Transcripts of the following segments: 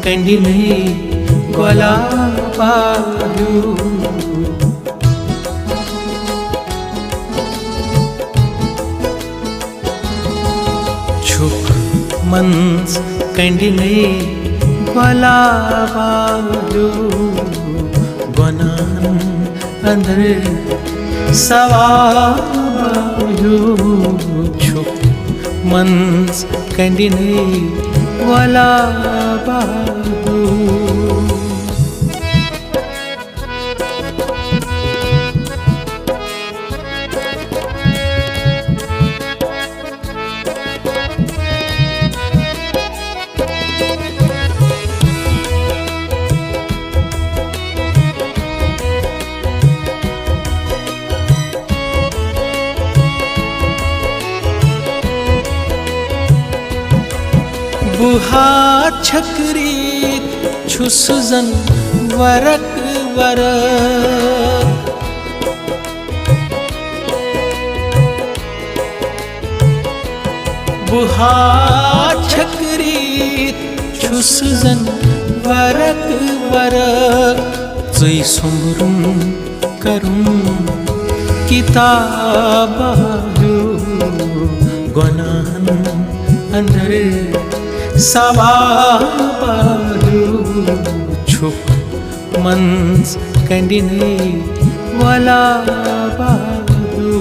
कंडिनै गोला पायो छुक मन्स कंडिनै गोला पायो गोनान अंदर सवायो छुक मन्स कंडिनै गोला पायो बुहा छकरी छुस जन वरक वरक बुहा छकरी छुस जन वरक वरक जै सोमरुम करुम किताबायो गोनाहन अंदर सवायो छुक मन्स कंडिनै गोला पायो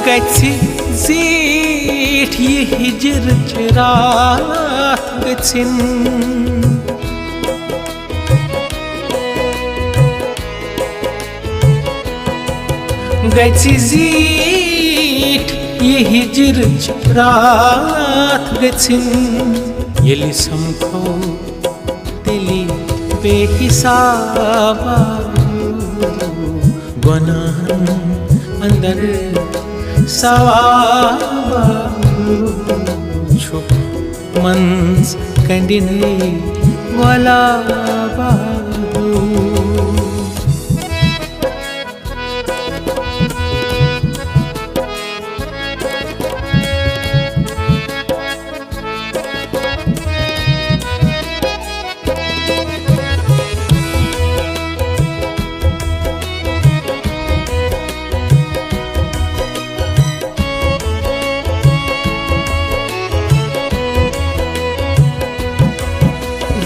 गछि जीठ ये हिजर रात गछिन गछि जीठ ये हिजर रात गछिन येली समखो तेली बेहिसाब गोनाहन अंदर सवायो छुक मन्स कंडिनै गोला पायो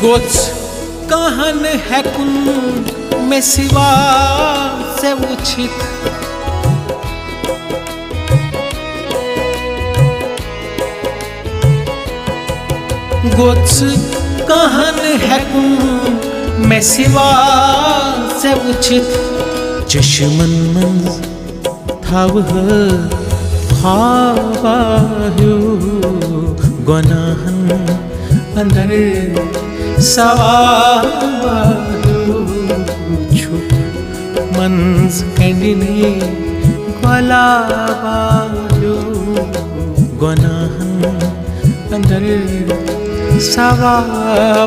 गोच कहन है कुन में सिवा से उचित गोच कहन है कुन में सिवा से उचित चश्मन मन थाव भावायो गोनाहन अंदर सवायो छुक मन्स कंडिनै गोला पायो गोनाहन अंदर सवायो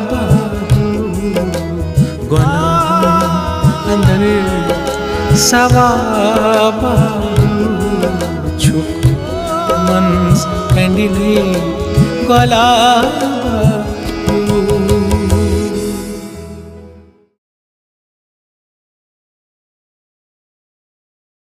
गोनाहन अंदर सवायो छुक मन्स कंडिनै गोला